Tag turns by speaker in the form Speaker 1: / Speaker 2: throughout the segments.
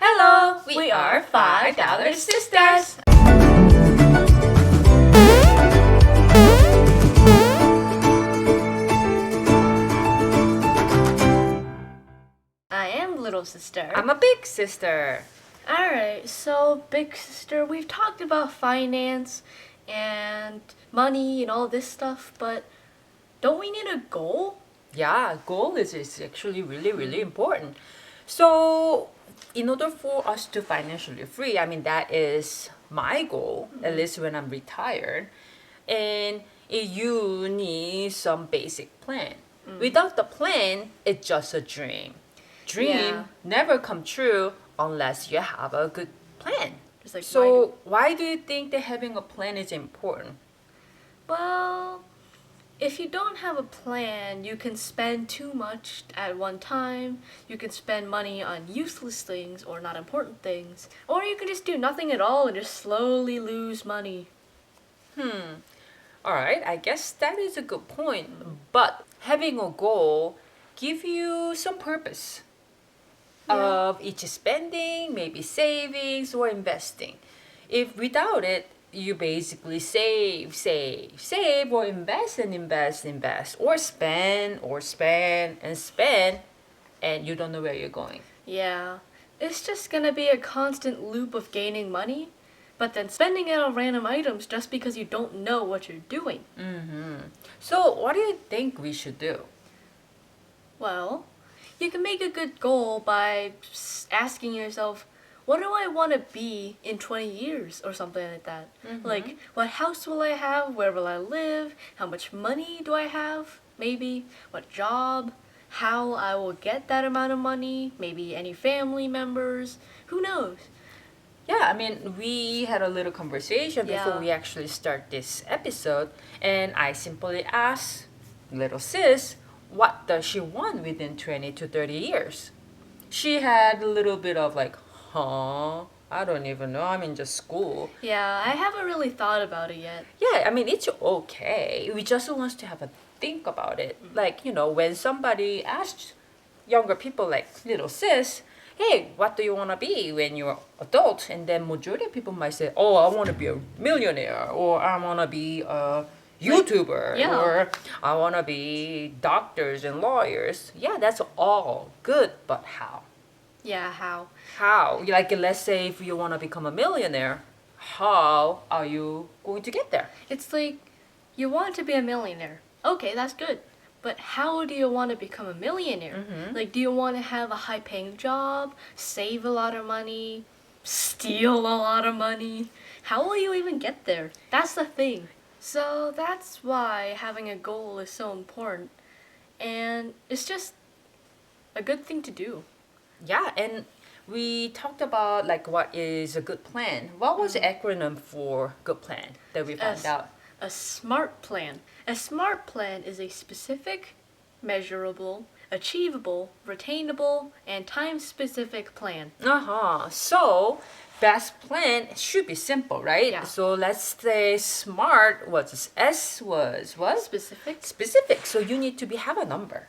Speaker 1: Hello, we are $5 Sisters.
Speaker 2: I am little sister.
Speaker 1: I'm a big sister.
Speaker 2: Alright, so big sister, we've talked about finance and money and all this stuff, but don't we need a goal?
Speaker 1: Yeah, goal is actually really important. So, in order for us to financially free, I mean, that is my goal, at least when I'm retired. And you need some basic plan. Without the plan, it's just a dream. Dream
Speaker 2: Yeah.
Speaker 1: never come true unless you have a good plan.
Speaker 2: Just like
Speaker 1: So, why do you think that having a plan is important?
Speaker 2: Well, if you don't have a plan, you can spend too much at one time. You can spend money on useless things or not important things. Or you can just do nothing at all and just slowly lose money.
Speaker 1: All right, I guess that is a good point. But having a goal give you some purpose of each spending, maybe savings or investing. If without it, you basically save, or invest and invest, or spend and spend, and you don't know where you're going.
Speaker 2: Yeah, it's just gonna be a constant loop of gaining money, but then spending it on random items just because you don't know what you're doing.
Speaker 1: So, what do you think we should do?
Speaker 2: Well, you can make a good goal by asking yourself, what do I want to be in 20 years or something like that? Like, what house will I have? Where will I live? How much money do I have? Maybe. What job? How I will get that amount of money? Maybe any family members? Who knows?
Speaker 1: Yeah, I mean, we had a little conversation before
Speaker 2: Yeah.
Speaker 1: we actually start this episode, and I simply asked little sis, what does she want within 20 to 30 years? She had a little bit of like, huh? I don't even know. I'm in just school.
Speaker 2: Yeah, I haven't really thought about it yet.
Speaker 1: Yeah, I mean, it's okay. We just want to have a think about it. Like, when somebody asks younger people like little sis, hey, what do you want to be when you're adult? And then majority of people might say, oh, I want to be a millionaire, or I want to be a YouTuber,
Speaker 2: yeah.
Speaker 1: or I want to be doctors and lawyers. Yeah, that's all good, but how?
Speaker 2: Yeah, how?
Speaker 1: How? Like, let's say if you want to become a millionaire, how are you going to get there?
Speaker 2: It's like, you want to be a millionaire. Okay, that's good. But how do you want to become a millionaire? Like, do you want to have a high paying job, save a lot of money, steal a lot of money? How will you even get there? That's the thing. So that's why having a goal is so important. And it's just a good thing to do.
Speaker 1: Yeah, and we talked about like what is a good plan. What was the acronym for good plan that we found out?
Speaker 2: A SMART plan. A SMART plan is a specific, measurable, achievable, retainable, and time-specific plan.
Speaker 1: So best plan should be simple, right?
Speaker 2: Yeah.
Speaker 1: So let's say smart was S was what?
Speaker 2: Specific?
Speaker 1: Specific. So you need to have a number.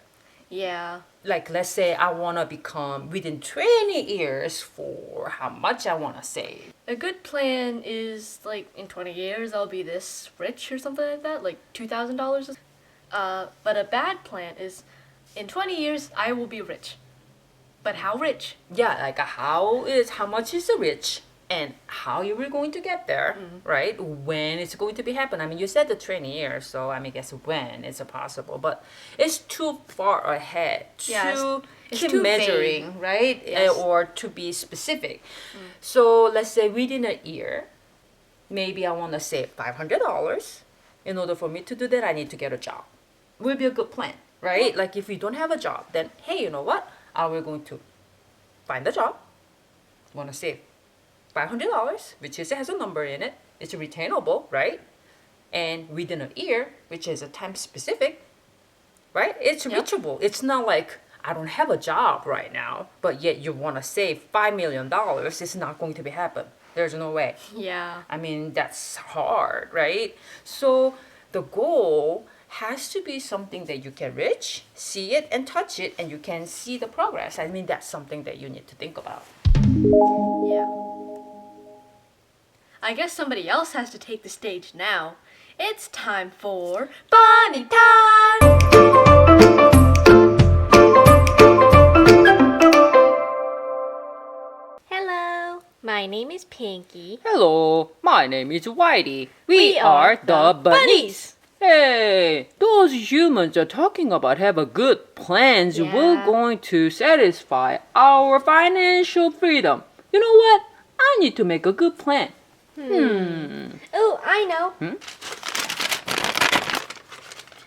Speaker 2: Yeah.
Speaker 1: Like let's say I want to become within 20 years for how much I want to save.
Speaker 2: A good plan is like in 20 years I'll be this rich or something like that, like $2,000. But a bad plan is in 20 years I will be rich. But how rich?
Speaker 1: Yeah, like how much is the rich and how you were going to get there, right? When it's going to be happen. I mean, you said the 20 years, so I mean, guess when it's possible, but it's too far ahead
Speaker 2: Yeah,
Speaker 1: to
Speaker 2: it's
Speaker 1: keep
Speaker 2: too
Speaker 1: measuring,
Speaker 2: vague.
Speaker 1: right?
Speaker 2: Yes.
Speaker 1: Or to be specific. So let's say within a year, maybe I want to save $500. In order for me to do that, I need to get a job. Will be a good plan, right? Like if you don't have a job, then hey, you know what? We're going to find a job. Want to save $500, which has a number in it. It's retainable, right? And within a year, which is a time specific, right? It's
Speaker 2: Yep.
Speaker 1: reachable. It's not like I don't have a job right now, but yet you want to save $5 million. It's not going to be happen. There's no way.
Speaker 2: Yeah.
Speaker 1: I mean, that's hard, right? So the goal has to be something that you can reach, see it and touch it, and you can see the progress. I mean, that's something that you need to think about.
Speaker 2: Yeah. I guess somebody else has to take the stage now. It's time for Bunny Time!
Speaker 3: Hello, my name is Pinky.
Speaker 1: Hello, my name is Whitey.
Speaker 2: We are the Bunnies.
Speaker 1: Hey, those humans are talking about have a good plans.
Speaker 3: Yeah.
Speaker 1: We're going to satisfy our financial freedom. You know what? I need to make a good plan.
Speaker 3: Oh, I know.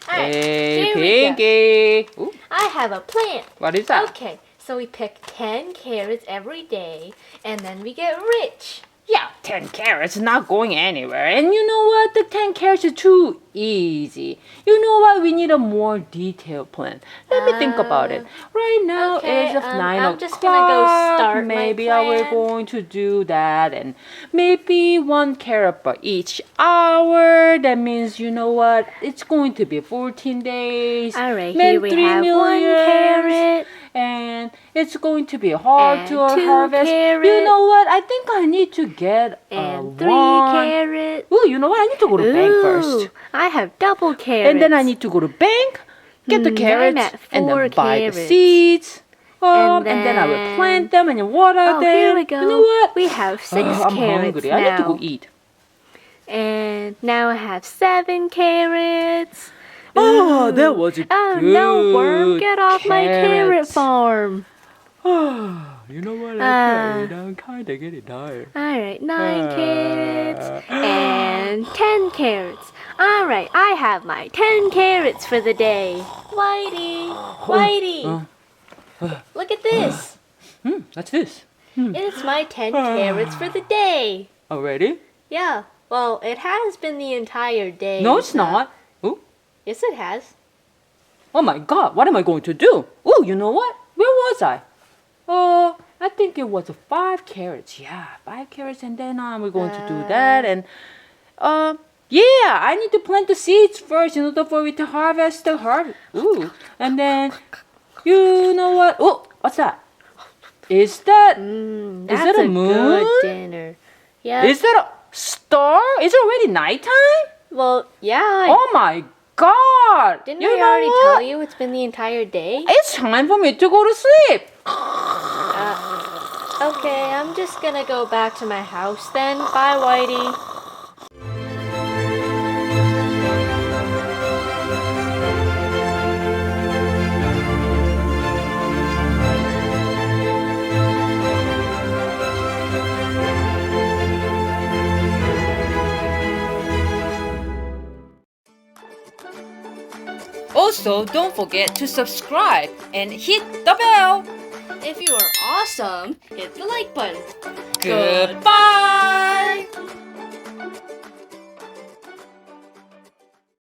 Speaker 3: Alright,
Speaker 1: Hey,
Speaker 3: here we go.
Speaker 1: Pinky. Ooh,
Speaker 3: I have a plan.
Speaker 1: what is that?
Speaker 3: Okay, so we pick 10 carrots every day, and then we get rich.
Speaker 1: Yeah, 10 carrots not going anywhere. And you know what? The 10 carrots is too easy. You know what? We need a more detailed plan. Let me think about it. Right now,
Speaker 3: Okay,
Speaker 1: it's of 9
Speaker 3: I'm
Speaker 1: o'clock.
Speaker 3: just gonna go start my
Speaker 1: Maybe I will
Speaker 3: plan.
Speaker 1: going to do that. And maybe 1 carrot per each hour. That means, you know what? It's going to be 14 days.
Speaker 3: Alright,
Speaker 1: Then
Speaker 3: here we
Speaker 1: 3
Speaker 3: have 1
Speaker 1: millions.
Speaker 3: carrot.
Speaker 1: And it's going to be hard
Speaker 3: And
Speaker 1: to
Speaker 3: 2
Speaker 1: harvest. You
Speaker 3: carrots.
Speaker 1: know what? I think I need to get
Speaker 3: And 3
Speaker 1: one.
Speaker 3: carrots.
Speaker 1: Ooh, you know what? I need to go to bank first.
Speaker 3: Ooh, I have double carrots.
Speaker 1: And then I need to go to bank, get the
Speaker 3: I'm
Speaker 1: carrots,
Speaker 3: at
Speaker 1: and then
Speaker 3: 4
Speaker 1: buy the
Speaker 3: carrots.
Speaker 1: seeds.
Speaker 3: And
Speaker 1: And then I will
Speaker 3: then-
Speaker 1: plant them and water
Speaker 3: Oh,
Speaker 1: them.
Speaker 3: here we go.
Speaker 1: You know what?
Speaker 3: We have 6
Speaker 1: I'm
Speaker 3: carrots
Speaker 1: hungry.
Speaker 3: now.
Speaker 1: I need to go eat.
Speaker 3: And now I have 7 carrots.
Speaker 1: Oh,
Speaker 3: Ooh.
Speaker 1: that was a
Speaker 3: Oh
Speaker 1: good
Speaker 3: no, worm! Get off my carrot
Speaker 1: carrots.
Speaker 3: farm.
Speaker 1: You know what? I'm kind of getting tired.
Speaker 3: Alright, 9 carrots and 10 carrots. Alright, I have my 10 carrots for the day. Whitey! Whitey! Look at this!
Speaker 1: That's this.
Speaker 3: It's my 10 carrots for the day.
Speaker 1: Already?
Speaker 3: Yeah, well, it has been the entire day.
Speaker 1: No, it's not. Ooh.
Speaker 3: Yes, it has.
Speaker 1: Oh my god, what am I going to do? Oh, you know what? Where was I? I think it was 5 carrots. Yeah, 5 carrots, and then we're going to do that. And yeah, I need to plant the seeds first in order for me to harvest the herb. Ooh, and then you know what? Oh, what's that? Is that
Speaker 3: That's
Speaker 1: that a
Speaker 3: good
Speaker 1: moon?
Speaker 3: dinner. Yeah.
Speaker 1: is that a star? Is it already nighttime?
Speaker 3: Well, yeah.
Speaker 1: Oh my god!
Speaker 3: Didn't
Speaker 1: you
Speaker 3: I
Speaker 1: know
Speaker 3: already
Speaker 1: what?
Speaker 3: tell you it's been the entire day?
Speaker 1: It's time for me to go to sleep.
Speaker 3: Okay, I'm just gonna go back to my house then. Bye, Whitey.
Speaker 1: Also, don't forget to subscribe and hit the bell.
Speaker 2: If you are awesome, hit the like button.
Speaker 1: Goodbye.